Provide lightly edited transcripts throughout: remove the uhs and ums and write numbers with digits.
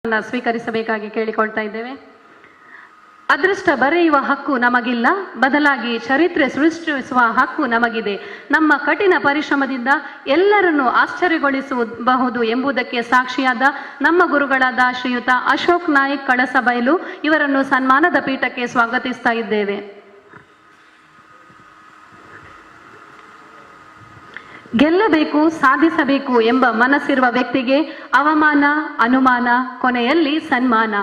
ಸ್ವೀಕರಿಸಬೇಕಾಗಿ ಕೇಳಿಕೊಳ್ತಾ ಇದ್ದೇವೆ. ಅದೃಷ್ಟ ಬರೆಯುವ ಹಕ್ಕು ನಮಗಿಲ್ಲ, ಬದಲಾಗಿ ಚರಿತ್ರೆ ಸೃಷ್ಟಿಸುವ ಹಕ್ಕು ನಮಗಿದೆ. ನಮ್ಮ ಕಠಿಣ ಪರಿಶ್ರಮದಿಂದ ಎಲ್ಲರನ್ನೂ ಆಶ್ಚರ್ಯಗೊಳಿಸಬಹುದು ಎಂಬುದಕ್ಕೆ ಸಾಕ್ಷಿಯಾದ ನಮ್ಮ ಗುರುಗಳಾದ ಶ್ರೀಯುತ ಅಶೋಕ್ ನಾಯ್ಕ್ ಕಳಸಬೈಲು ಇವರನ್ನು ಸನ್ಮಾನದ ಪೀಠಕ್ಕೆ ಸ್ವಾಗತಿಸ್ತಾ ಇದ್ದೇವೆ. ಗೆಲ್ಲಬೇಕು, ಸಾಧಿಸಬೇಕು ಎಂಬ ಮನಸ್ಸಿರುವ ವ್ಯಕ್ತಿಗೆ ಅವಮಾನ, ಅನುಮಾನ, ಕೊನೆಯಲ್ಲಿ ಸನ್ಮಾನ.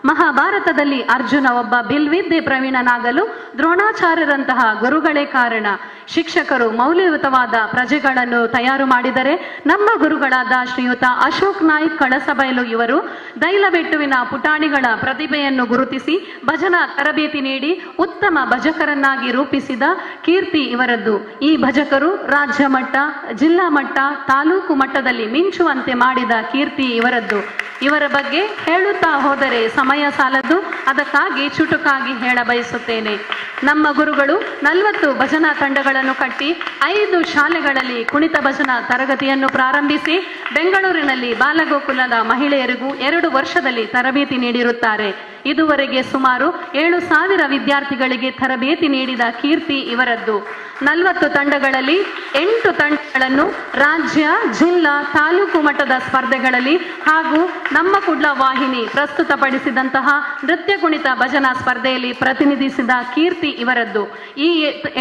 ಮಹಾಭಾರತದಲ್ಲಿ ಅರ್ಜುನ ಒಬ್ಬ ಬಿಲ್ವಿದ್ಯೆ ಪ್ರವೀಣನಾಗಲು ದ್ರೋಣಾಚಾರ್ಯರಂತಹ ಗುರುಗಳೇ ಕಾರಣ. ಶಿಕ್ಷಕರು ಮೌಲ್ಯಯುತವಾದ ಪ್ರಜೆಗಳನ್ನು ತಯಾರು ಮಾಡಿದರೆ ನಮ್ಮ ಗುರುಗಳಾದ ಶ್ರೀಯುತ ಅಶೋಕ್ ನಾಯ್ಕ್ ಕಳಸಬೈಲು ಇವರು ದೈಲಬೆಟ್ಟುವಿನ ಪುಟಾಣಿಗಳ ಪ್ರತಿಭೆಯನ್ನು ಗುರುತಿಸಿ ಭಜನಾ ತರಬೇತಿ ನೀಡಿ ಉತ್ತಮ ಭಜಕರನ್ನಾಗಿ ರೂಪಿಸಿದ ಕೀರ್ತಿ ಇವರದ್ದು. ಈ ಭಜಕರು ರಾಜ್ಯ ಮಟ್ಟ, ಜಿಲ್ಲಾ ಮಟ್ಟ, ತಾಲೂಕು ಮಟ್ಟದಲ್ಲಿ ಮಿಂಚುವಂತೆ ಮಾಡಿದ ಕೀರ್ತಿ ಇವರದ್ದು. ಇವರ ಬಗ್ಗೆ ಹೇಳುತ್ತಾ ಹೋದರೆ ಸಮಯ ಸಾಲದು, ಅದಕ್ಕಾಗಿ ಚುಟುಕಾಗಿ ಹೇಳ ಬಯಸುತ್ತೇನೆ. ನಮ್ಮ ಗುರುಗಳು 40 ಭಜನಾ ತಂಡಗಳನ್ನು ಕಟ್ಟಿ 5 ಶಾಲೆಗಳಲ್ಲಿ ಕುಣಿತ ಭಜನಾ ತರಗತಿಯನ್ನು ಪ್ರಾರಂಭಿಸಿ ಬೆಂಗಳೂರಿನಲ್ಲಿ ಬಾಲಗೋಕುಲದ ಮಹಿಳೆಯರಿಗೂ 2 ವರ್ಷದಲ್ಲಿ ತರಬೇತಿ ನೀಡಿರುತ್ತಾರೆ. ಇದುವರೆಗೆ ಸುಮಾರು 7,000 ವಿದ್ಯಾರ್ಥಿಗಳಿಗೆ ತರಬೇತಿ ನೀಡಿದ ಕೀರ್ತಿ ಇವರದ್ದು. 40 ತಂಡಗಳಲ್ಲಿ 8 ತಂಡಗಳನ್ನು ರಾಜ್ಯ, ಜಿಲ್ಲಾ, ತಾಲೂಕು ಮಟ್ಟದ ಸ್ಪರ್ಧೆಗಳಲ್ಲಿ ಹಾಗೂ ನಮ್ಮ ಕುಡ್ಲ ವಾಹಿನಿ ಪ್ರಸ್ತುತಪಡಿಸಿದಂತಹ ನೃತ್ಯ ಕುಣಿತ ಭಜನಾ ಸ್ಪರ್ಧೆಯಲ್ಲಿ ಪ್ರತಿನಿಧಿಸಿದ ಕೀರ್ತಿ ಇವರದ್ದು. ಈ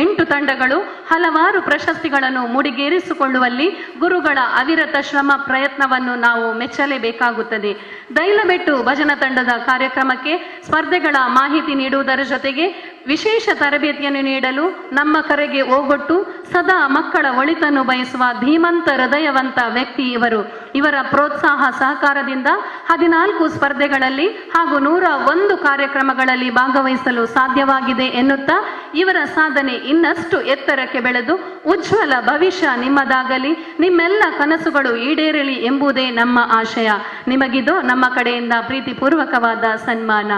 8 ತಂಡಗಳು ಹಲವಾರು ಪ್ರಶಸ್ತಿಗಳನ್ನು ಮುಡಿಗೇರಿಸಿಕೊಳ್ಳುವಲ್ಲಿ ಗುರುಗಳ ಅವಿರತ ಶ್ರಮ ಪ್ರಯತ್ನವನ್ನು ನಾವು ಮೆಚ್ಚಲೇಬೇಕಾಗುತ್ತದೆ. ದೈಲಬೆಟ್ಟು ಭಜನಾ ತಂಡದ ಕಾರ್ಯಕ್ರಮಕ್ಕೆ ಸ್ಪರ್ಧೆಗಳ ಮಾಹಿತಿ ನೀಡುವುದರ ಜೊತೆಗೆ ವಿಶೇಷ ತರಬೇತಿಯನ್ನು ನೀಡಲು ನಮ್ಮ ಕರೆಗೆ ಓಗೊಟ್ಟು ಸದಾ ಮಕ್ಕಳ ಒಳಿತನ್ನು ಬಯಸುವ ಧೀಮಂತ ಹೃದಯವಂತ ವ್ಯಕ್ತಿ ಇವರು. ಇವರ ಪ್ರೋತ್ಸಾಹ ಸಹಕಾರದಿಂದ 14 ಸ್ಪರ್ಧೆಗಳಲ್ಲಿ ಹಾಗೂ 101 ಕಾರ್ಯಕ್ರಮಗಳಲ್ಲಿ ಭಾಗವಹಿಸಲು ಸಾಧ್ಯವಾಗಿದೆ ಎನ್ನುತ್ತಾ ಇವರ ಸಾಧನೆ ಇನ್ನಷ್ಟು ಎತ್ತರಕ್ಕೆ ಬೆಳೆದು ಉಜ್ವಲ ಭವಿಷ್ಯ ನಿಮ್ಮದಾಗಲಿ, ನಿಮ್ಮೆಲ್ಲ ಕನಸುಗಳು ಈಡೇರಲಿ ಎಂಬುದೇ ನಮ್ಮ ಆಶಯ. ನಿಮಗಿದು ನಮ್ಮ ಕಡೆಯಿಂದ ಪ್ರೀತಿಪೂರ್ವಕವಾದ ಸನ್ಮಾನ.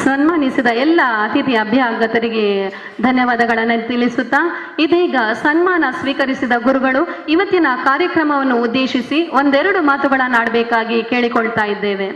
ಸನ್ಮಾನಿಸಿದ ಎಲ್ಲ ಅತಿಥಿ ಅಭ್ಯಾಗತರಿಗೆ ಧನ್ಯವಾದಗಳನ್ನು ತಿಳಿಸುತ್ತಾ ಇದೀಗ ಸನ್ಮಾನ ಸ್ವೀಕರಿಸಿದ ಗುರುಗಳು ಇವತ್ತಿನ ಕಾರ್ಯಕ್ರಮವನ್ನು ಉದ್ದೇಶಿಸಿ ಒಂದೆರಡು ಮಾತುಗಳನ್ನು ಆಡಬೇಕಾಗಿ ಕೇಳಿಕೊಳ್ತಾ ಇದ್ದೇವೆ.